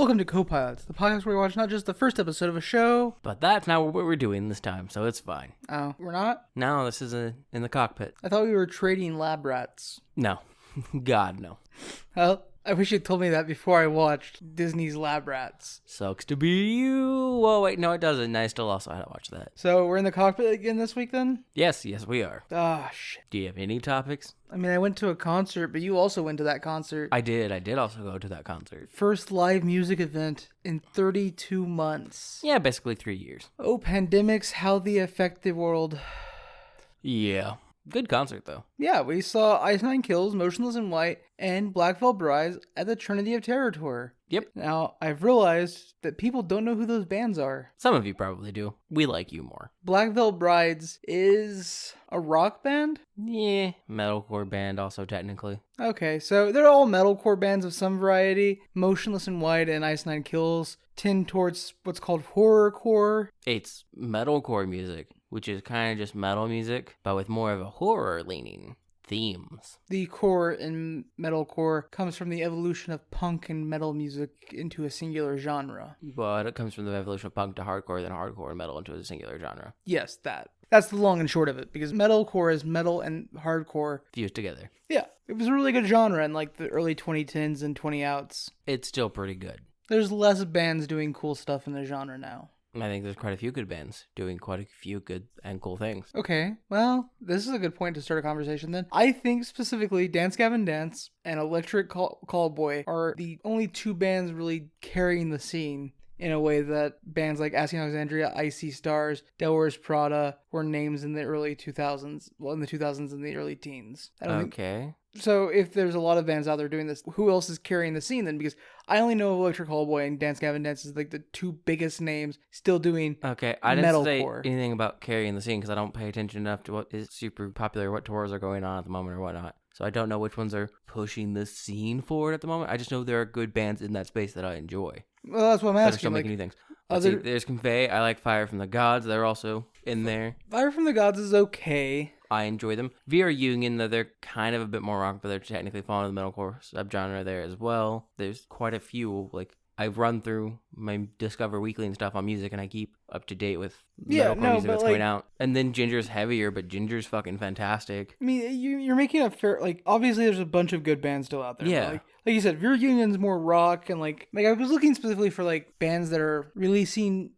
Welcome to Co-Pilots, the podcast where we watch not just the first episode of a show. But that's not what we're doing this time, so it's fine. Oh, we're not? No, this is in the cockpit. I thought we were trading lab rats. No. God, no. Well, I wish you'd told me that before I watched Disney's Lab Rats. Sucks to be you. Whoa, wait, no, it doesn't. I still also had to watch that. So, we're in the cockpit again this week then? Yes, we are. Ah, shit. Do you have any topics? I mean, I went to a concert, but you also went to that concert. I did also go to that concert. First live music event in 32 months. Yeah, basically 3 years. Oh, pandemics, how they affect the world. Yeah. Good concert, though. Yeah, we saw Ice Nine Kills, Motionless in White, and Black Veil Brides at the Trinity of Terror tour. Yep. Now, I've realized that people don't know who those bands are. Some of you probably do. We like you more. Black Veil Brides is a rock band? Yeah, metalcore band also technically. Okay, so they're all metalcore bands of some variety. Motionless in White and Ice Nine Kills tend towards what's called horrorcore. It's metalcore music, which is kind of just metal music, but with more of a horror-leaning themes. The core in metalcore comes from the evolution of punk and metal music into a singular genre. But it comes from the evolution of punk to hardcore, then hardcore and metal into a singular genre. Yes, that. That's the long and short of it, because metalcore is metal and hardcore Fused together. Yeah, it was a really good genre in like the early 2010s and 20 outs. It's still pretty good. There's less bands doing cool stuff in the genre now. I think there's quite a few good bands doing quite a few good and cool things. Okay, well, this is a good point to start a conversation then. I think specifically Dance Gavin Dance and Electric Callboy are the only two bands really carrying the scene in a way that bands like Asking Alexandria, Icy Stars, Devil Wears Prada were names in the early 2000s. Well, in the 2000s and the early teens. So if there's a lot of bands out there doing this, who else is carrying the scene then? Because I only know Electric Callboy and Dance Gavin Dance is like the two biggest names still doing Okay, I didn't metalcore. say anything about carrying the scene because I don't pay attention enough to what is super popular, what tours are going on at the moment or whatnot. So I don't know which ones are pushing the scene forward at the moment. I just know there are good bands in that space that I enjoy. Well, that's what I'm That are asking. still Like, making new things. See, there's Convey. I like Fire from the Gods. They're also in there. Fire from the Gods is okay. I enjoy them. VR Union, though, they're kind of a bit more rock, but they're technically falling in the metalcore subgenre there as well. There's quite a few. Like, I've run through my Discover Weekly and stuff on music, and I keep up to date with metalcore music that's going out. And then Ginger's heavier, but Ginger's fucking fantastic. I mean, you're making a fair, like, obviously there's a bunch of good bands still out there. Yeah. Like you said, VR Union's more rock, and like I was looking specifically for like bands that are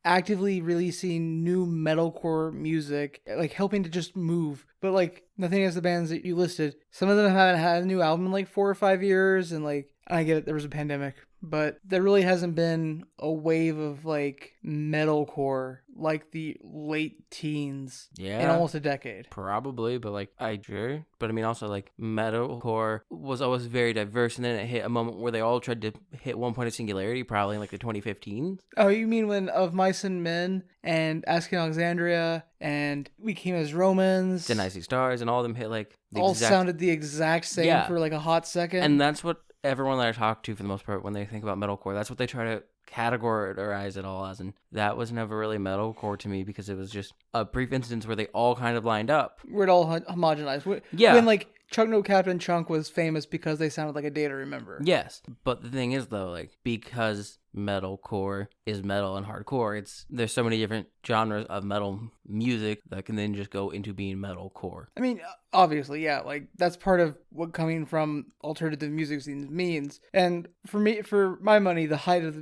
actively releasing new metalcore music, like helping to just move. But like the thing is, the bands that you listed, some of them haven't had a new album in like 4 or 5 years, and like I get it, there was a pandemic, but there really hasn't been a wave of like metalcore like the late teens in almost a decade. Probably, but like but I mean also like metalcore was always very diverse, and then it hit a moment where they all tried to hit one point of singularity, probably in like the 2015s. Oh, you mean when Of Mice and Men and Asking Alexandria and We Came as Romans, then Icy Stars, and all of them hit like sounded the exact same for like a hot second. And that's what everyone that I talk to for the most part when they think about metalcore, that's what they try to categorize it all as, and that was never really metalcore to me because it was just a brief instance where they all kind of lined up. Where it all homogenized. Yeah. When like Chunk No Captain Chunk was famous because they sounded like A Day to Remember. Yes, but the thing is though, like, because metalcore is metal and hardcore, there's so many different genres of metal music that can then just go into being metalcore. I mean, obviously, yeah, like that's part of what coming from alternative music scenes means. And for my money, the height of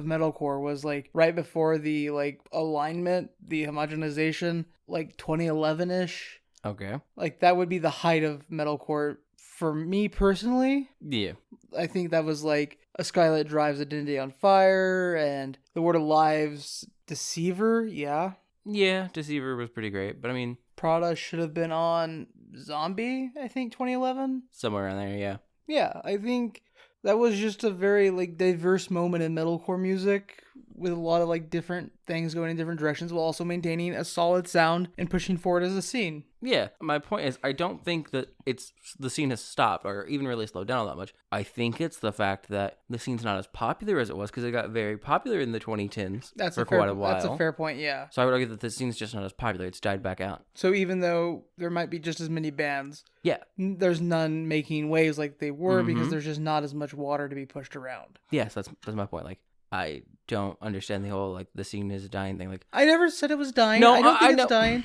metalcore was like right before the like alignment, the homogenization, like 2011-ish. Okay. Like that would be the height of metalcore for me personally. Yeah. I think that was like A Skylight Drives Identity on Fire and The Word Alive's Deceiver. Yeah. Yeah, Deceiver was pretty great, but I mean, Prada should have been on Zombie, I think 2011. Somewhere around there, yeah. Yeah, I think that was just a very like diverse moment in metalcore music with a lot of like different things going in different directions while also maintaining a solid sound and pushing forward as a scene. Yeah, my point is, I don't think that the scene has stopped or even really slowed down all that much. I think it's the fact that the scene's not as popular as it was because it got very popular in the 2010s for quite a while. That's a fair point, yeah. So I would argue that the scene's just not as popular. It's died back out. So even though there might be just as many bands, yeah, there's none making waves like they were because there's just not as much water to be pushed around. Yes, that's my point. Like, I don't understand the whole, like, the scene is dying thing. Like, I never said it was dying. no, I don't think I it's know. dying.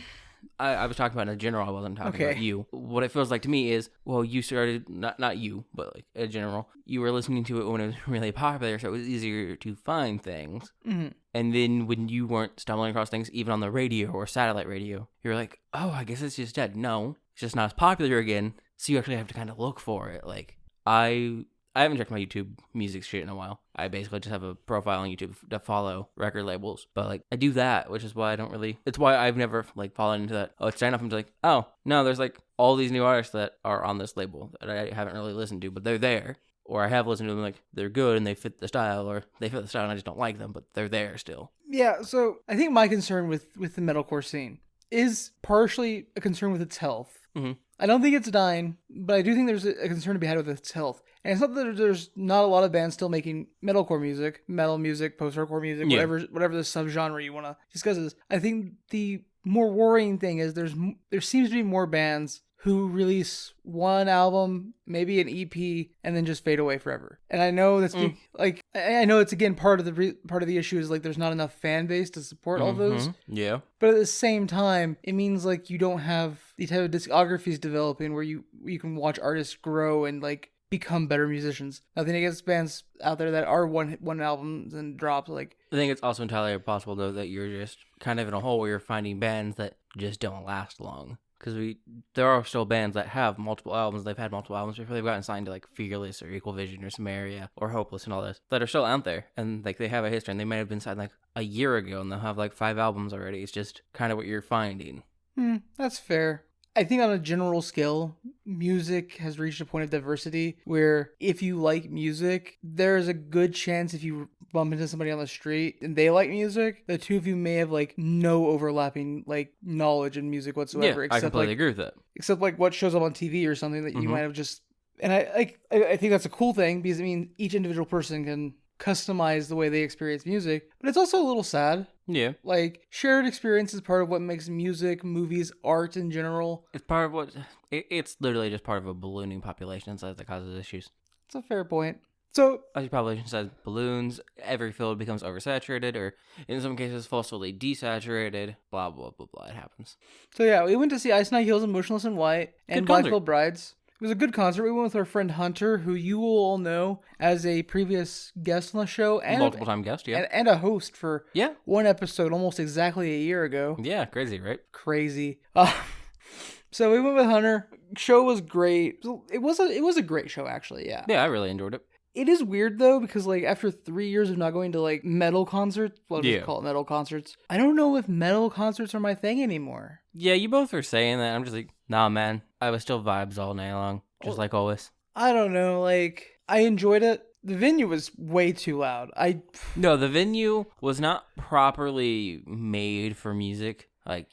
I was talking about in general. I wasn't talking about Okay. you. What it feels like to me is, well, you started, not you, but like in general, you were listening to it when it was really popular, so it was easier to find things. Mm-hmm. And then when you weren't stumbling across things, even on the radio or satellite radio, you're like, oh, I guess it's just dead. No, it's just not as popular again. So you actually have to kind of look for it. Like, I haven't checked my YouTube music shit in a while. I basically just have a profile on YouTube to follow record labels. But, like, I do that, which is why I don't really... It's why I've never, like, fallen into that. Oh, it's starting off and like, oh, no, there's, like, all these new artists that are on this label that I haven't really listened to, but they're there. Or I have listened to them, like, they're good and they fit the style, or they fit the style and I just don't like them, but they're there still. Yeah, so I think my concern with the metalcore scene is partially a concern with its health. Mm-hmm. I don't think it's dying, but I do think there's a concern to be had with its health. And it's not that there's not a lot of bands still making metal music, post-hardcore music, Yeah. whatever the subgenre you want to discuss is. I think the more worrying thing is there seems to be more bands who release one album, maybe an EP, and then just fade away forever. And I know that's like I know it's again part of the issue is like there's not enough fan base to support all those. Yeah. But at the same time, it means like you don't have the type of discographies developing where you can watch artists grow and like become better musicians. Nothing against bands out there that are one albums and drops. Like, I think it's also entirely possible though that you're just kind of in a hole where you're finding bands that just don't last long. Because there are still bands that have multiple albums. They've had multiple albums before they've gotten signed to like Fearless or Equal Vision or Samaria or Hopeless and all this that are still out there. And like they have a history and they might have been signed like a year ago and they'll have like 5 albums already. It's just kind of what you're finding. That's fair. I think on a general scale, music has reached a point of diversity where if you like music, there's a good chance if you bump into somebody on the street and they like music, the two of you may have like no overlapping like knowledge in music whatsoever. Yeah, I completely agree with that. Except like what shows up on TV or something that you might have just... And I think that's a cool thing because it means each individual person can customize the way they experience music, but it's also a little sad. Yeah. Like, shared experience is part of what makes music, movies, art in general. It's part of what... It's literally just part of a ballooning population size that causes issues. It's a fair point. So, as your population size balloons, every field becomes oversaturated, or in some cases, falsely desaturated. Blah, blah, blah, blah. It happens. So yeah, we went to see Ice Nine Kills and Motionless in White and Good concert. Blackfield Brides. It was a good concert. We went with our friend Hunter, who you will all know as a previous guest on the show. And multiple time guest, yeah. And a host for Yeah. one episode almost exactly a year ago. Yeah, crazy, right? Crazy. So we went with Hunter. Show was great. It was a great show, actually, yeah. Yeah, I really enjoyed it. It is weird, though, because, like, after 3 years of not going to, like, metal concerts, well, just call it metal concerts, I don't know if metal concerts are my thing anymore. Yeah, you both were saying that. I'm just like, nah, man. I was still vibes all night long, just like always. I don't know, like, I enjoyed it. The venue was way too loud. No, the venue was not properly made for music. Like,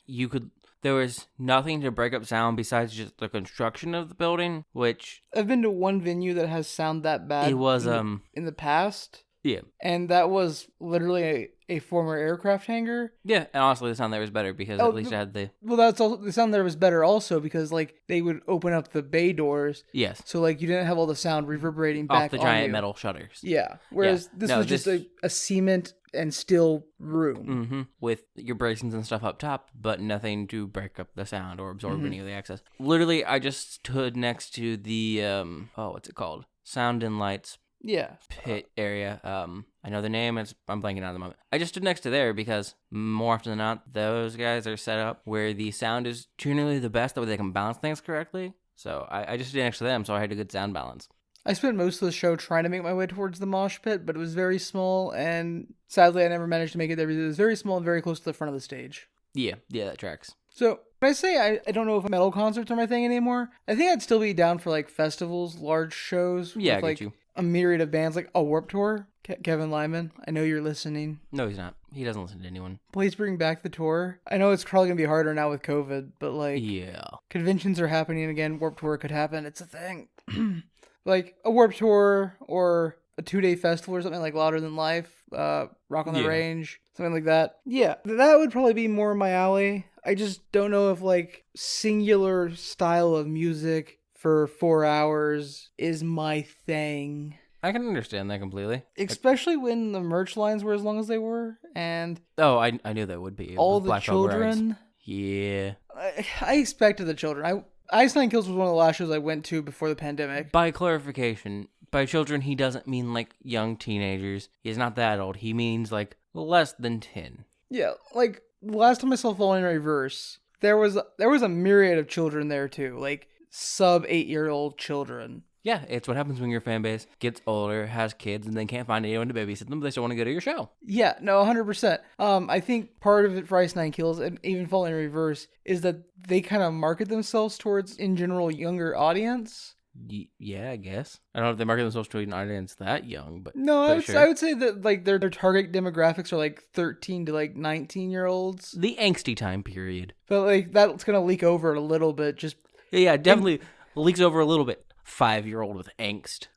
there was nothing to break up sound besides just the construction of the building, which... I've been to one venue that has sound that bad. It was, in the past. Yeah. And that was literally a former aircraft hangar. Yeah, and honestly, the sound there was better because at least it had the... Well, that's also... The sound there was better also because, like, they would open up the bay doors. Yes. So, like, you didn't have all the sound reverberating back off the on giant you. metal shutters. Yeah. Whereas this was just a cement and steel room. Mm-hmm. With your bracings and stuff up top, but nothing to break up the sound or absorb any of the excess. Literally, I just stood next to the, what's it called? Sound and Lights pit area. I know the name, I'm blanking out at the moment. I just stood next to there because more often than not, those guys are set up where the sound is generally the best, that way they can balance things correctly. So I just stood next to them, so I had a good sound balance. I spent most of the show trying to make my way towards the mosh pit, but it was very small, and sadly I never managed to make it there because it was very small and very close to the front of the stage. Yeah, that tracks. So, when I say I don't know if metal concerts are my thing anymore, I think I'd still be down for, like, festivals, large shows. Yeah, with, I like, get you. A myriad of bands, like a Warped Tour. Kevin Lyman, I know you're listening. No, he's not. He doesn't listen to anyone. Please bring back the tour. I know it's probably going to be harder now with COVID, but, like... Yeah. Conventions are happening again. Warped Tour could happen. It's a thing. Like, a Warped Tour or a 2-day festival or something like Louder Than Life, Rock on the Range, something like that. Yeah, that would probably be more my alley. I just don't know if, like, singular style of music for 4 hours is my thing. I can understand that completely. Especially when the merch lines were as long as they were, and Oh, I knew that would be. all With the Black Velvet Rides. children. Yeah. I expected the children. Ice Nine Kills was one of the last shows I went to before the pandemic. By clarification, by children, he doesn't mean like young teenagers. He's not that old. He means like less than 10. Yeah, like last time I saw Falling in Reverse, there was a myriad of children there too, like sub 8-year-old children. Yeah, it's what happens when your fan base gets older, has kids, and then can't find anyone to babysit them, but they still want to go to your show. Yeah, no, 100%. I think part of it for Ice Nine Kills and even Falling in Reverse is that they kind of market themselves towards, in general, younger audience. Yeah, I guess. I don't know if they market themselves to an audience that young, but no, sure. I would say that like their target demographics are like 13 to like 19-year-olds. The angsty time period. But like that's gonna leak over a little bit. Just yeah, definitely leaks over a little bit. 5-year-old with angst.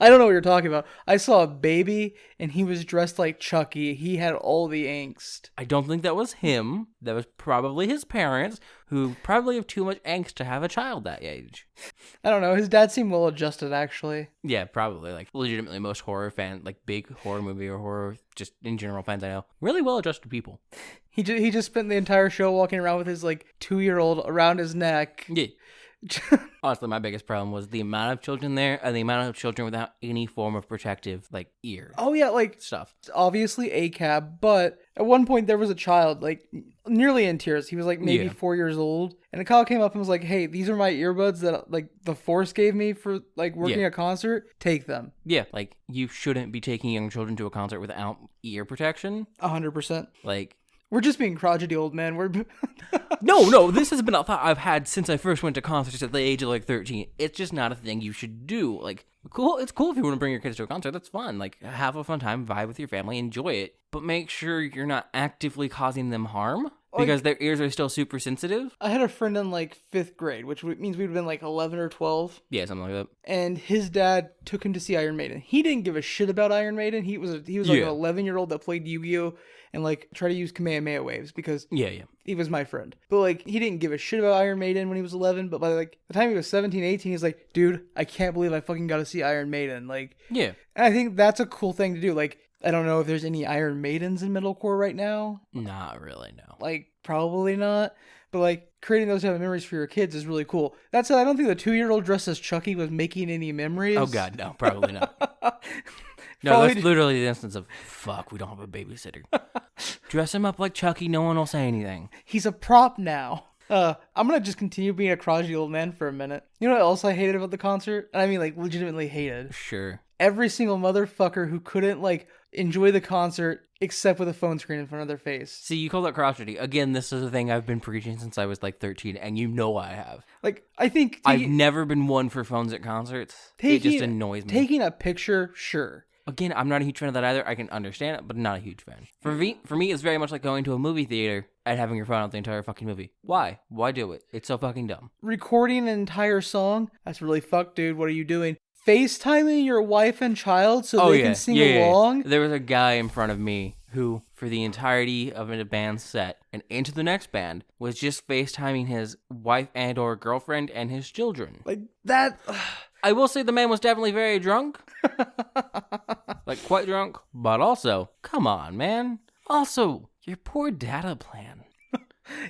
I don't know what you're talking about. I saw a baby and he was dressed like Chucky. He had all the angst. I don't think that was him. That was probably his parents, who probably have too much angst to have a child that age. I don't know. His dad seemed well adjusted, actually. Yeah, probably. Like, legitimately, most horror fan, like big horror movie or horror, just in general fans I know, really well adjusted people. He just spent the entire show walking around with his like 2-year-old around his neck. Yeah. Honestly, my biggest problem was the amount of children there and the amount of children without any form of protective, like, ear. Oh, yeah, like, stuff. It's obviously ACAB, but at one point there was a child, like, nearly in tears. He was, like, maybe 4 years old. And a cop came up and was like, hey, these are my earbuds that, like, the Force gave me for, like, working a concert. Take them. Yeah, like, you shouldn't be taking young children to a concert without ear protection. 100%. Like... We're just being crotchety old men. No, this has been a thought I've had since I first went to concerts at the age of like 13. It's just not a thing you should do. Like, cool. It's cool if you want to bring your kids to a concert. That's fun. Like, have a fun time, vibe with your family, enjoy it. But make sure you're not actively causing them harm. Because their ears are still super sensitive. I had a friend in like 5th grade, which means we'd been like 11 or 12. Yeah, something like that. And his dad took him to see Iron Maiden. He didn't give a shit about Iron Maiden. He was like an 11-year-old that played Yu-Gi-Oh! And like tried to use Kamehameha waves because he was my friend. But like he didn't give a shit about Iron Maiden when he was 11. But by like the time he was 17, 18, he's like, dude, I can't believe I fucking got to see Iron Maiden. Like, yeah. And I think that's a cool thing to do. Like, I don't know if there's any Iron Maidens in metalcore right now. Not really, no. Like, probably not. But, like, creating those type of memories for your kids is really cool. That said, I don't think the 2-year-old dressed as Chucky was making any memories. Oh, God, no. Probably not. No, that's literally the instance of, fuck, we don't have a babysitter. Dress him up like Chucky, no one will say anything. He's a prop now. I'm gonna just continue being a crotchety old man for a minute. You know what else I hated about the concert? And I mean, like, legitimately hated. Sure. Every single motherfucker who couldn't, like, enjoy the concert except with a phone screen in front of their face. See, you call that crotchety. Again, this is a thing I've been preaching since I was like 13, and you know I have. Like, I think... I've never been one for phones at concerts. It just annoys me. Taking a picture, sure. Again, I'm not a huge fan of that either. I can understand it, but not a huge fan. For me, it's very much like going to a movie theater and having your phone out the entire fucking movie. Why? Why do it? It's so fucking dumb. Recording an entire song? That's really fucked, dude. What are you doing? FaceTiming your wife and child so they can sing along? There was a guy in front of me who, for the entirety of a band's set and into the next band, was just FaceTiming his wife and or girlfriend and his children. Like, that... I will say the man was definitely very drunk. Like, quite drunk. But also, come on, man. Also, your poor data plan.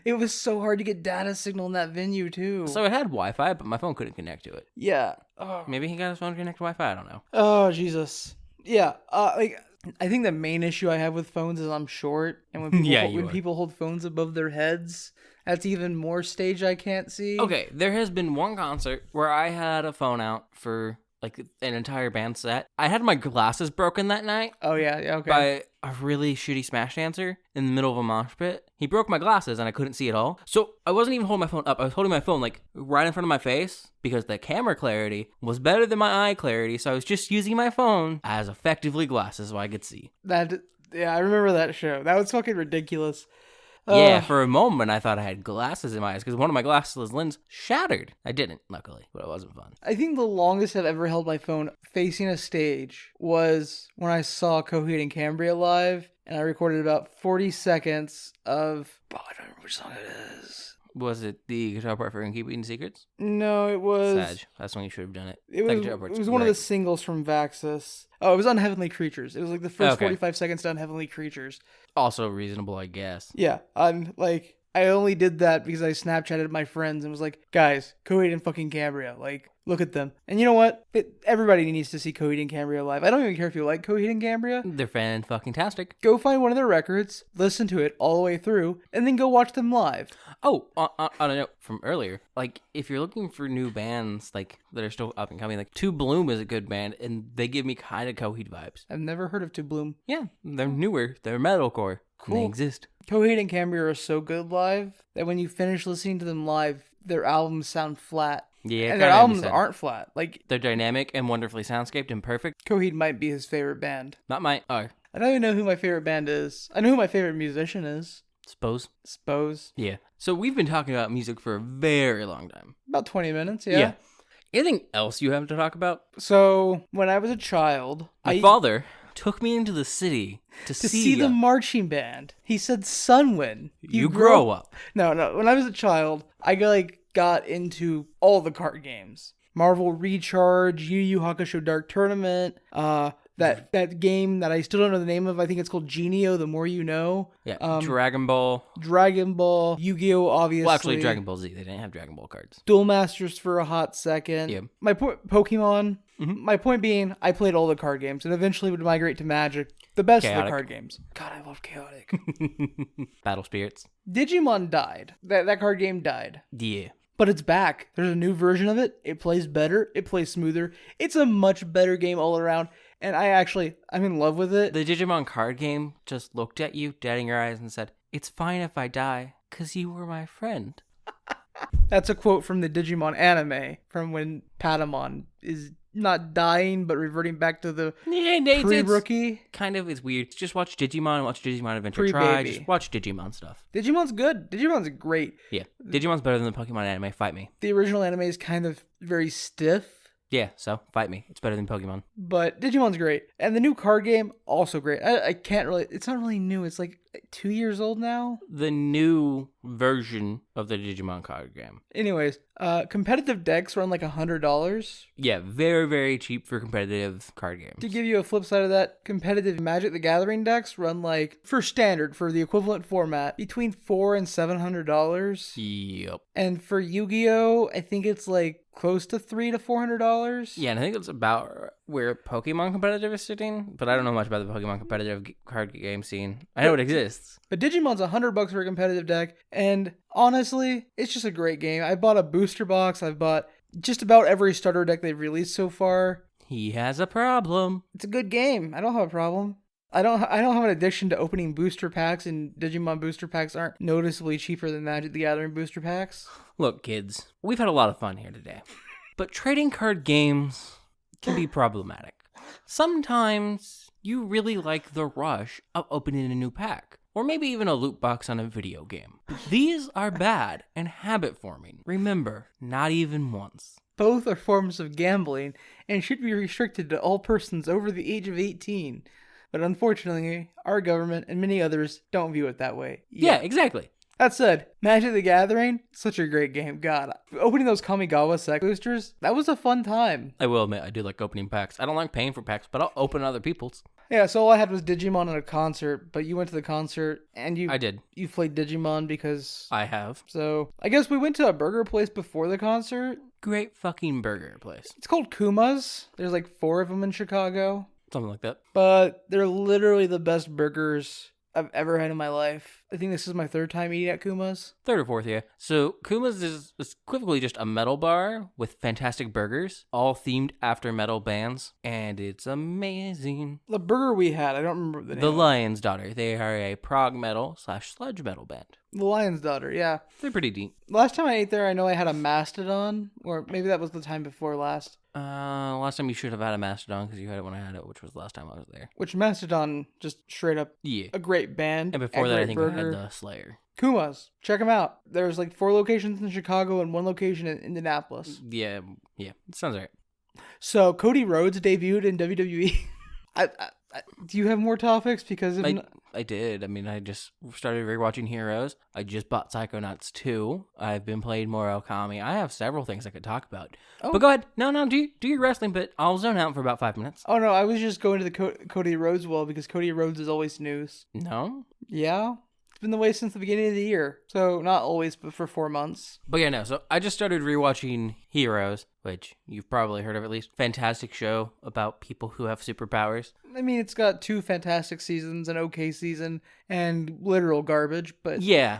It was so hard to get data signal in that venue, too. So it had Wi-Fi, but my phone couldn't connect to it. Yeah. Oh. Maybe he got his phone to connect to Wi-Fi, I don't know. Oh, Jesus. Yeah, like, I think the main issue I have with phones is I'm short, and when people hold phones above their heads, that's even more stage I can't see. Okay, there has been one concert where I had a phone out for like an entire band set. I had my glasses broken that night. Oh yeah, okay. By a really shitty Smash dancer in the middle of a mosh pit. He broke my glasses and I couldn't see at all. So I wasn't even holding my phone up. I was holding my phone like right in front of my face because the camera clarity was better than my eye clarity. So I was just using my phone as effectively glasses so I could see. Yeah, I remember that show. That was fucking ridiculous. Yeah, for a moment I thought I had glasses in my eyes because one of my glasses lens shattered. I didn't, luckily, but it wasn't fun. I think the longest I've ever held my phone facing a stage was when I saw Coheed and Cambria live, and I recorded about 40 seconds of... Oh, I don't remember which song it is. Was it the guitar part for Keeping Secrets? No, it was. Sag. That's when you should have done it. It That was. guitar It part's was one of the great. singles from Vaxxus. Oh, it was on Heavenly Creatures. It was like the first Okay. 45 seconds to Heavenly Creatures. Also reasonable, I guess. Yeah, I only did that because I Snapchatted my friends and was like, guys, Coheed and fucking Cambria, like, look at them. And you know what? Everybody needs to see Coheed and Cambria live. I don't even care if you like Coheed and Cambria. They're fan-fucking-tastic. Go find one of their records, listen to it all the way through, and then go watch them live. Oh, on a note from earlier, like, if you're looking for new bands, like, that are still up and coming, like, To Bloom is a good band, and they give me kind of Coheed vibes. I've never heard of To Bloom. Yeah, they're newer. They're metalcore. Cool. And they exist. Coheed and Cambria are so good live that when you finish listening to them live, their albums sound flat. Yeah, And their albums aren't flat. Like, they're dynamic and wonderfully soundscaped and perfect. Coheed might be his favorite band. Not my... Oh, I don't even know who my favorite band is. I know who my favorite musician is. Suppose. Yeah. So we've been talking about music for a very long time. About 20 minutes, yeah. Anything else you have to talk about? So, when I was a child, My father took me into the city to see the marching band. He said, Sunwin, you grow up. No. When I was a child, I got into all the card games. Marvel Recharge, Yu Yu Hakusho Dark Tournament, that game that I still don't know the name of. I think it's called Genio, The More You Know. Yeah, Dragon Ball, Yu-Gi-Oh, obviously. Well, actually, Dragon Ball Z. They didn't have Dragon Ball cards. Duel Masters for a hot second. Yeah. My Pokemon. Mm-hmm. My point being, I played all the card games and eventually would migrate to Magic, the best of the Chaotic. card games. God, I love Chaotic. Battle Spirits. Digimon died. That card game died. Yeah. But it's back. There's a new version of it. It plays better. It plays smoother. It's a much better game all around. And I'm in love with it. The Digimon card game just looked at you, dead in your eyes, and said, "It's fine if I die, 'cause you were my friend." That's a quote from the Digimon anime, from when Patamon is not dying, but reverting back to the pre-rookie. It's weird. Just watch Digimon, watch Digimon Adventure Pre-baby. Try, just watch Digimon stuff. Digimon's good. Digimon's great. Yeah. Digimon's better than the Pokemon anime. Fight me. The original anime is kind of very stiff. Yeah, so fight me. It's better than Pokemon. But Digimon's great. And the new card game, also great. I can't really... It's not really new. It's like 2 years old now. The new version of the Digimon card game. Anyways, competitive decks run like $100. Yeah, very, very cheap for competitive card games. To give you a flip side of that, competitive Magic the Gathering decks run like, for standard, for the equivalent format, between $400 and $700. Yep. And for Yu-Gi-Oh, I think it's like close to $300 to $400. Yeah, and I think it's about where Pokemon competitive is sitting, but I don't know much about the Pokemon competitive card game scene. I know it exists. But Digimon's $100 for a competitive deck, and honestly, it's just a great game. I bought a booster box. I've bought just about every starter deck they've released so far. He has a problem. It's a good game. I don't have a problem. I don't have an addiction to opening booster packs, and Digimon booster packs aren't noticeably cheaper than Magic the Gathering booster packs. Look, kids, we've had a lot of fun here today, but trading card games can be problematic. Sometimes you really like the rush of opening a new pack, or maybe even a loot box on a video game. These are bad and habit forming. Remember, not even once. Both are forms of gambling and should be restricted to all persons over the age of 18. But unfortunately, our government and many others don't view it that way. Yeah, exactly. That said, Magic the Gathering, such a great game. God, opening those Kamigawa set boosters, that was a fun time. I will admit, I do like opening packs. I don't like paying for packs, but I'll open other people's. Yeah, so all I had was Digimon at a concert, but you went to the concert and I did. You played Digimon because... I have. So, I guess we went to a burger place before the concert. Great fucking burger place. It's called Kuma's. There's like 4 of them in Chicago. Something like that. But they're literally the best burgers I've ever had in my life. I think this is my 3rd time eating at Kuma's. 3rd or 4th, yeah. So Kuma's is equivocally just a metal bar with fantastic burgers, all themed after metal bands, and it's amazing. The burger we had, I don't remember the name. The Lion's Daughter. They are a prog metal / sludge metal band. The Lion's Daughter, yeah. They're pretty deep. Last time I ate there, I know I had a Mastodon, or maybe that was the time before last. Last time you should have had a Mastodon because you had it when I had it, which was the last time I was there. Which Mastodon, just straight up, a great band. And before that, I think burger. I had the Slayer. Kuma's, check them out. There's like 4 locations in Chicago and 1 location in Indianapolis. Yeah, it sounds right. So Cody Rhodes debuted in WWE. Do you have more topics? Because I did. I mean, I just started rewatching Heroes. I just bought Psychonauts 2. I've been playing more Okami. I have several things I could talk about. Oh. But go ahead. No, do your wrestling bit. I'll zone out for about 5 minutes. Oh, no, I was just going to the Cody Rhodes well because Cody Rhodes is always news. No? Yeah. It's been the way since the beginning of the year. So, not always, but for 4 months. But yeah, no. So I just started rewatching Heroes, which you've probably heard of at least. Fantastic show about people who have superpowers. I mean, it's got 2 fantastic seasons, an okay season, and literal garbage, but... Yeah.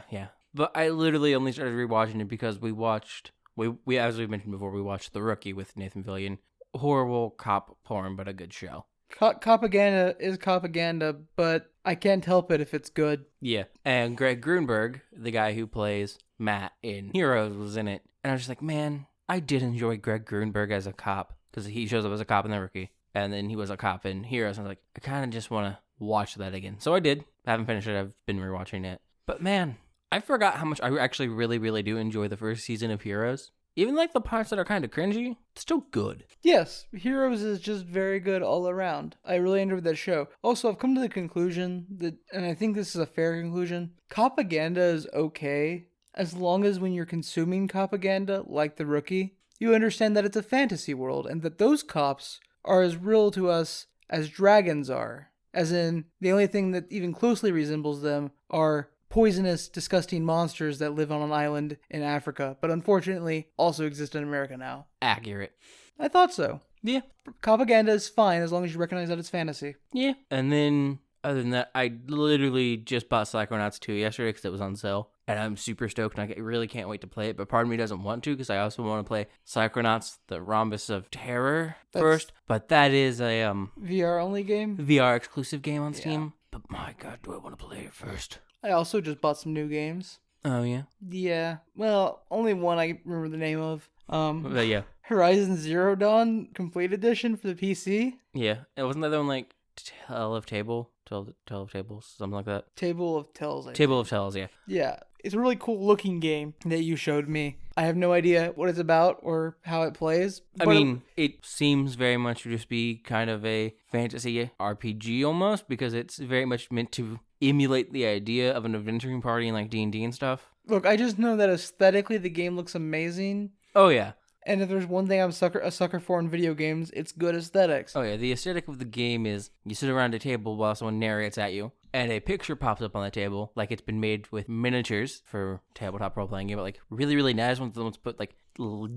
But I literally only started rewatching it because we watched... We as we mentioned before, we watched The Rookie with Nathan Fillion. Horrible cop porn, but a good show. Propaganda is propaganda, but I can't help it if it's good. Yeah. And Greg Grunberg, the guy who plays Matt in Heroes, was in it. And I was just like, man, I did enjoy Greg Grunberg as a cop because he shows up as a cop in The Rookie. And then he was a cop in Heroes. And I was like, I kind of just want to watch that again. So I did. I haven't finished it. I've been rewatching it. But man, I forgot how much I actually really, really do enjoy the first season of Heroes. Even like the parts that are kind of cringy, it's still good. Yes, Heroes is just very good all around. I really enjoyed that show. Also, I've come to the conclusion that, and I think this is a fair conclusion, propaganda is okay as long as when you're consuming propaganda, like The Rookie, you understand that it's a fantasy world and that those cops are as real to us as dragons are. As in, the only thing that even closely resembles them are poisonous, disgusting monsters that live on an island in Africa, but unfortunately also exist in America now. Accurate. I thought so. Yeah. Propaganda is fine as long as you recognize that it's fantasy. Yeah. And then, other than that, I literally just bought Psychonauts 2 yesterday because it was on sale. And I'm super stoked and I really can't wait to play it. But part of me doesn't want to because I also want to play Psychonauts, the Rhombus of Terror first. But that is a VR only game? VR exclusive game on Steam. But my god, do I want to play it first. I also just bought some new games. Oh, yeah? Yeah. Well, only one I remember the name of. But yeah. Horizon Zero Dawn Complete Edition for the PC. Yeah. It wasn't that the one like Tale of Tables, something like that. Table of Tells. Table of Tells, yeah. Yeah. It's a really cool looking game that you showed me. I have no idea what it's about or how it plays. I mean, it seems very much to just be kind of a fantasy RPG almost because it's very much meant to emulate the idea of an adventuring party in like D&D and stuff. Look, I just know that aesthetically the game looks amazing. Oh, yeah. And if there's one thing I'm a sucker for in video games, it's good aesthetics. Oh, yeah. The aesthetic of the game is you sit around a table while someone narrates at you, and a picture pops up on the table, like it's been made with miniatures for tabletop role-playing game, but like really, really nice ones someone's put like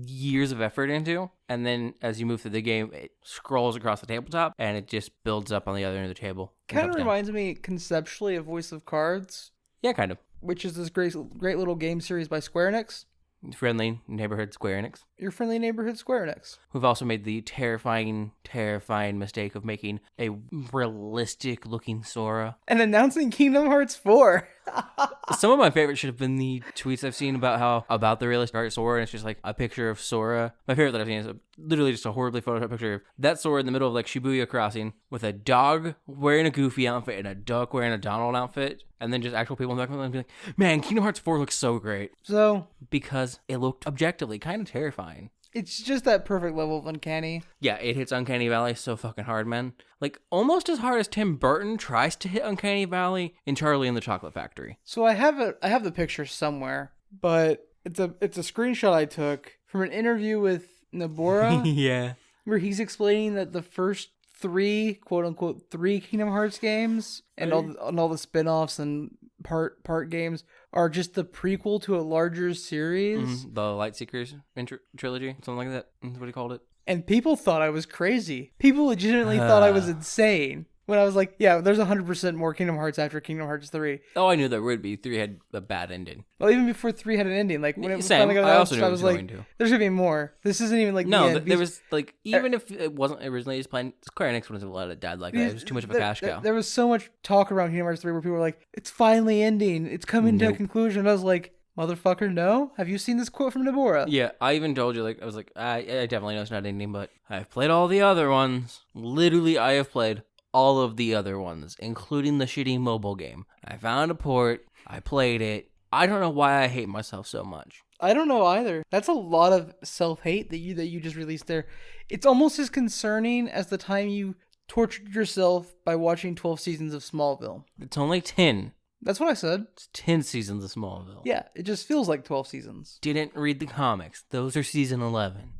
years of effort into. And then as you move through the game, it scrolls across the tabletop, and it just builds up on the other end of the table. Kind of reminds me conceptually of Voice of Cards. Yeah, kind of. Which is this great little game series by Square Enix. Friendly neighborhood Square Enix. Your friendly neighborhood Square Enix. Who've also made the terrifying mistake of making a realistic looking Sora. And announcing Kingdom Hearts 4. Some of my favorites should have been the tweets I've seen about the realistic art Sora, and it's just like a picture of Sora. My favorite that I've seen is literally just a horribly photoshopped picture of that Sora in the middle of like Shibuya Crossing with a dog wearing a Goofy outfit and a duck wearing a Donald outfit, and then just actual people in the background and be like, man, Kingdom Hearts 4 looks so great. So, because it looked objectively kind of terrifying. It's just that perfect level of uncanny. Yeah, it hits Uncanny Valley so fucking hard, man. Like, almost as hard as Tim Burton tries to hit Uncanny Valley in Charlie and the Chocolate Factory. So I have the picture somewhere, but it's a screenshot I took from an interview with Nobora. Yeah. Where he's explaining that the first 3, quote unquote, 3 Kingdom Hearts games and all the spin-offs and part games are just the prequel to a larger series. Mm-hmm. The Lightseekers trilogy, something like that. That's what he called it. And people thought I was crazy. People legitimately thought I was insane. When I was like, yeah, there's 100% more Kingdom Hearts after Kingdom Hearts 3. Oh, I knew there would be. 3 had a bad ending. Well, even before 3 had an ending. Like, when it Same. finally got announced, I was like, going to. there's going to be more. This isn't even like no, the end. There was, like, even if it wasn't originally just playing, Square Enix wouldn't have let it die like that. It was too much of a cash cow. There was so much talk around Kingdom Hearts 3 where people were like, it's finally ending. It's coming to a conclusion. And I was like, motherfucker, no? Have you seen this quote from Nobora? Yeah, I even told you, like, I was like, I definitely know it's not ending, but I've played all the other ones. Literally, I have played all of the other ones, including the shitty mobile game. I found a port. I played it. I don't know why I hate myself so much. I don't know either. That's a lot of self-hate that you just released there. It's almost as concerning as the time you tortured yourself by watching 12 seasons of Smallville. It's only 10. That's what I said. It's 10 seasons of Smallville. Yeah, it just feels like 12 seasons. Didn't read the comics. Those are season 11.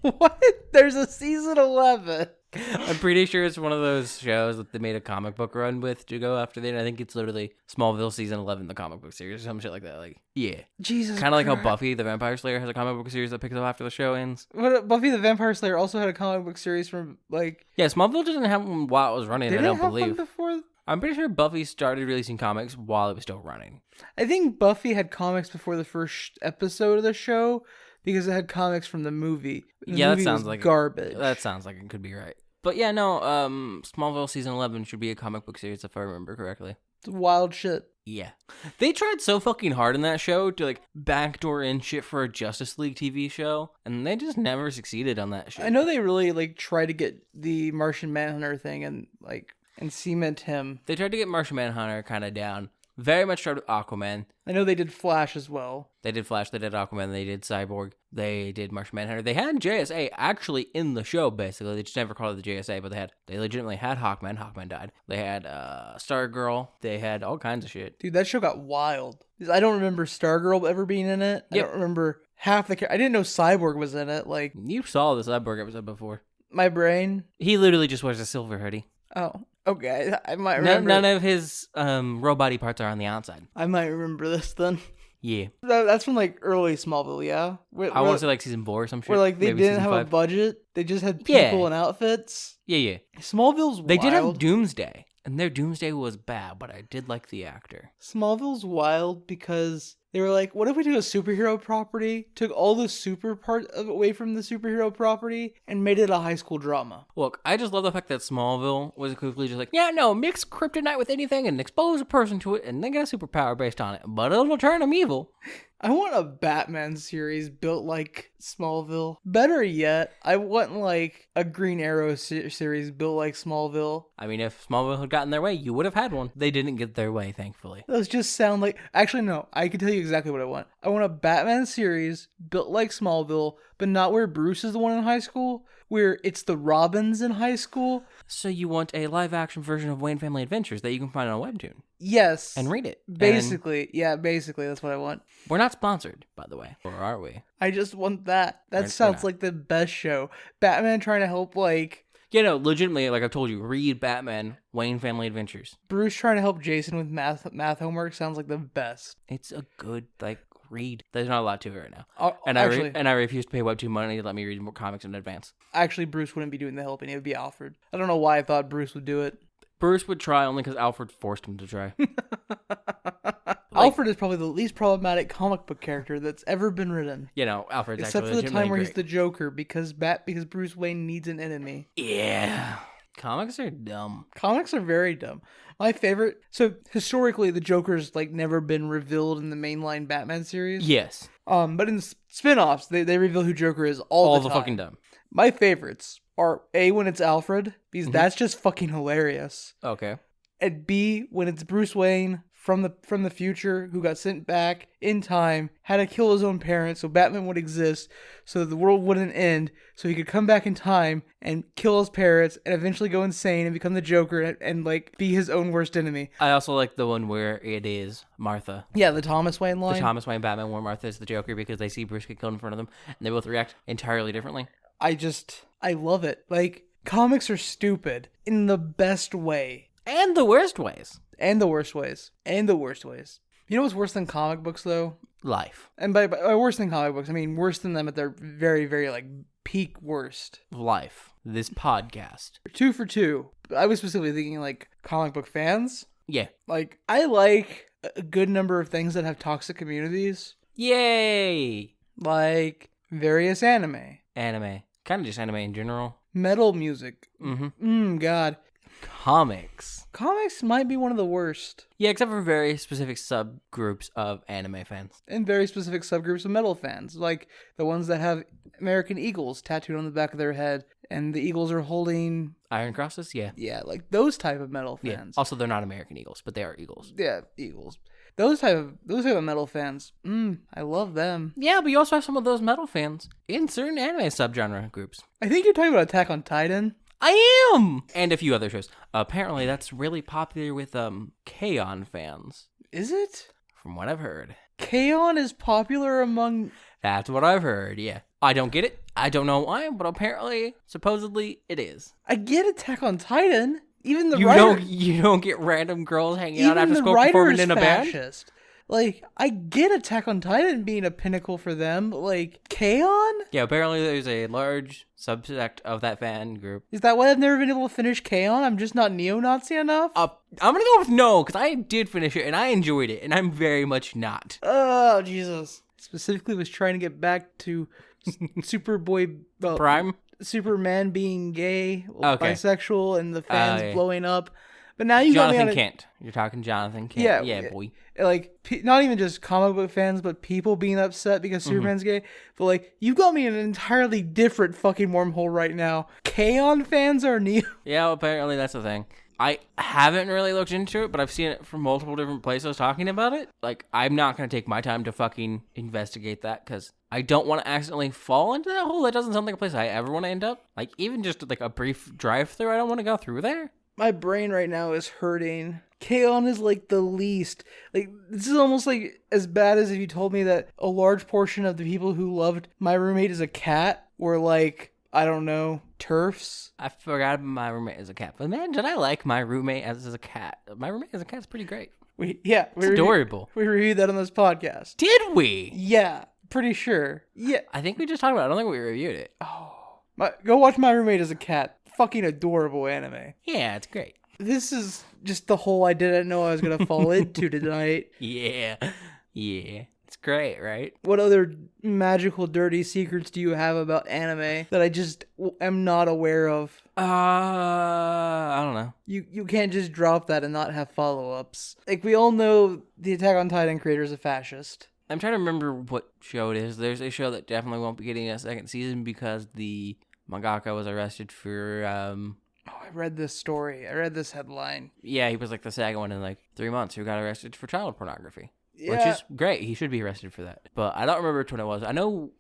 What? There's a season 11. I'm pretty sure it's one of those shows that they made a comic book run with to go after that. I think it's literally Smallville season 11, the comic book series, or some shit like that. Like, yeah. Jesus Kind of like how Christ. Buffy the Vampire Slayer has a comic book series that picks up after the show ends. What, Buffy the Vampire Slayer also had a comic book series from, like... Yeah, Smallville didn't have one while it was running, I Did it don't have believe. one before? I'm pretty sure Buffy started releasing comics while it was still running. I think Buffy had comics before the first episode of the show because it had comics from the movie. The Yeah, that movie sounds was like garbage. That sounds like it could be right. But yeah, no, Smallville season 11 should be a comic book series if I remember correctly. It's wild shit. Yeah. They tried so fucking hard in that show to like backdoor in shit for a Justice League TV show, and they just never succeeded on that shit. I know they really like tried to get the Martian Manhunter thing and cement him. They tried to get Martian Manhunter kind of down. Very much started with Aquaman. I know they did Flash as well. They did Flash, they did Aquaman, they did Cyborg, they did Martian Manhunter. They had JSA actually in the show, basically. They just never called it the JSA, but they legitimately had Hawkman. Hawkman died. They had Stargirl. They had all kinds of shit. Dude, that show got wild. I don't remember Stargirl ever being in it. Yep. I don't remember half the... I didn't know Cyborg was in it. Like, You saw the Cyborg episode before. my brain... He literally just wears a silver hoodie. Oh, okay. I might remember. None of his robot parts are on the outside. I might remember this then. Yeah. That's from like early Smallville, yeah? I want to say like season 4 or some shit. Where like they Maybe didn't season have a 5. budget. They just had people Yeah. and outfits. Yeah. Smallville's They wild. did have Doomsday, and their Doomsday was bad, but I did like the actor. Smallville's wild because they were like, what if we do a superhero property, took all the super part of away from the superhero property, and made it a high school drama? Look, I just love the fact that Smallville was quickly just like, yeah, no, mix kryptonite with anything and expose a person to it, and then get a superpower based on it, but it'll turn them evil. I want a Batman series built like Smallville. Better yet, I want like a Green Arrow series built like Smallville. I mean, if Smallville had gotten their way, you would have had one. They didn't get their way, thankfully. Those just sound like... Actually, no. I can tell you exactly what I want. I want a Batman series built like Smallville, but not where Bruce is the one in high school, where it's the Robins in high school. So you want a live-action version of Wayne Family Adventures that you can find on Webtoon Yes. and read it. Basically. Yeah, basically. That's what I want. We're not sponsored, by the way. Or are we? I just want that. That We're sounds not. like the best show. Batman trying to help, like... Yeah, no, legitimately, like I've told you, read Batman, Wayne Family Adventures. Bruce trying to help Jason with math homework sounds like the best. It's a good, read. There's not a lot to it right now. Actually, I refuse to pay Webtoon money to let me read more comics in advance. Bruce wouldn't be doing the helping. It would be Alfred. I don't know why I thought Bruce would do it. Bruce would try only because Alfred forced him to try. Alfred is probably the least problematic comic book character that's ever been written. You know, Alfred's Except actually for the time where he's great. the Joker because Bruce Wayne needs an enemy. Yeah. Comics are dumb. Comics are very dumb. My favorite... So, historically, the Joker's, never been revealed in the mainline Batman series. Yes. But in the spin-offs, they reveal who Joker is all the time. fucking dumb. My favorites are A, when it's Alfred, because that's just fucking hilarious. Okay. And B, when it's Bruce Wayne from the future who got sent back in time, had to kill his own parents so Batman would exist, so the world wouldn't end, so he could come back in time and kill his parents and eventually go insane and become the Joker and be his own worst enemy. I also like the one where it is Martha. Yeah, the Thomas Wayne line. The Thomas Wayne Batman where Martha is the Joker because they see Bruce get killed in front of them and they both react entirely differently. I love it. Comics are stupid in the best way. And the worst ways. And the worst ways. And the worst ways. You know what's worse than comic books, though? Life. And by worse than comic books, I mean worse than them at their very, very, peak worst. Life. This podcast. 2 for 2. I was specifically thinking, comic book fans. Yeah. I like a good number of things that have toxic communities. Yay! Various anime. Anime. Kind of just anime in general. Metal music. God. Comics. Comics might be one of the worst. Yeah, except for very specific subgroups of anime fans. And very specific subgroups of metal fans. Like the ones that have American Eagles tattooed on the back of their head. And the Eagles are holding... Iron Crosses? Yeah. Yeah, those type of metal Yeah. fans. Also, they're not American Eagles, but they are Eagles. Yeah, Eagles. Those type of metal fans. I love them. Yeah, but you also have some of those metal fans in certain anime subgenre groups. I think you're talking about Attack on Titan. I am! And a few other shows. Apparently, that's really popular with K-On! Fans. Is it? From what I've heard. K-On! Is popular among... That's what I've heard, yeah. I don't get it. I don't know why, but apparently, supposedly, it is. I get Attack on Titan. Even the You don't get random girls hanging out after school performing in a band? Like, I get Attack on Titan being a pinnacle for them, but, like, K-On! Yeah, apparently there's a large subsect of that fan group. Is that why I've never been able to finish K-On! I'm just not neo-Nazi enough? I'm gonna go with no, because I did finish it, and I enjoyed it, and I'm very much not. Oh, Jesus. Specifically was trying to get back to Superboy... Prime? Superman being gay, Okay. bisexual, and the fans Yeah. blowing up. But now you got me on Jonathan Kent. You're talking Jonathan Kent. Yeah, Yeah, boy. Like, not even just comic book fans, but people being upset because Superman's gay. But, like, you got me in an entirely different fucking wormhole right now. K-On! Fans are neo... Yeah, apparently that's the thing. I haven't really looked into it, but I've seen it from multiple different places talking about it. Like, I'm not going to take my time to fucking investigate that, because I don't want to accidentally fall into that hole. That doesn't sound like a place I ever want to end up. Like, even just, like, a brief drive-through, I don't want to go through there. My brain right now is hurting. K-On! Is, like, the least. Like, this is almost, like, as bad as if you told me that a large portion of the people who loved My Roommate as a Cat were, like, I don't know, TERFs. I forgot my roommate as a cat. But man, did I like My Roommate as a Cat. My Roommate as a Cat's pretty great. It's adorable. We reviewed that on this podcast. Did we? Yeah, pretty sure. Yeah. I think we just talked about it. I don't think we reviewed it. Go watch My Roommate as a Cat. Fucking adorable anime. Yeah, it's great. This is just the hole I didn't know I was going to fall into tonight. Yeah. It's great, right? What other magical, dirty secrets do you have about anime that I just am not aware of? I don't know. You can't just drop that and not have follow-ups. Like, we all know the Attack on Titan creator is a fascist. I'm trying to remember what show it is. There's a show that definitely won't be getting a second season because the mangaka was arrested for, I read this story. I read this headline. Yeah, he was like the second one in like 3 months who got arrested for child pornography. Yeah. Which is great. He should be arrested for that. But I don't remember which one it was.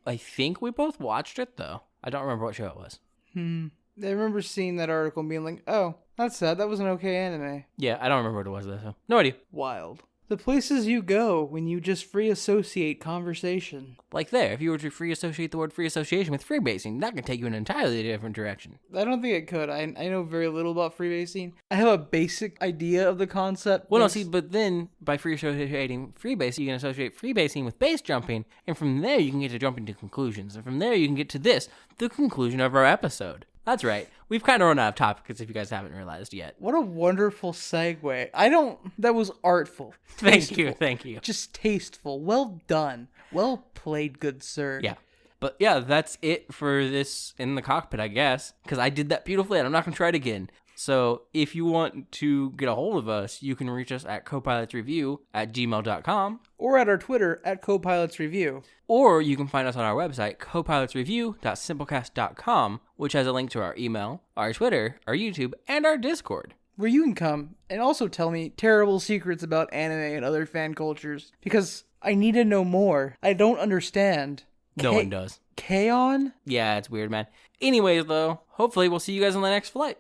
I think we both watched it, though. I don't remember what show it was. I remember seeing that article and being like, oh, that's sad. That was an okay anime. Yeah, I don't remember what it was, though. So. No idea. Wild. The places you go when you just free associate conversation. Like there, if you were to free associate the word free association with freebasing, that could take you in an entirely different direction. I don't think it could. I know very little about freebasing. I have a basic idea of the concept. Well, no, see, but then by free associating freebase, you can associate freebasing with base jumping, and from there you can get to jumping to conclusions, and from there you can get to this, the conclusion of our episode. That's right. We've kind of run out of topics if you guys haven't realized yet. What a wonderful segue. That was artful. Thank you. Just tasteful. Well done. Well played, good sir. Yeah. But yeah, that's it for this in the cockpit, I guess, because I did that beautifully and I'm not going to try it again. So if you want to get a hold of us, you can reach us at copilotsreview@gmail.com. Or at our Twitter, at copilotsreview. Or you can find us on our website, copilotsreview.simplecast.com, which has a link to our email, our Twitter, our YouTube, and our Discord. Where you can come and also tell me terrible secrets about anime and other fan cultures. Because I need to know more. I don't understand. No one does. K-On? Yeah, it's weird, man. Anyways, though, hopefully we'll see you guys on the next flight.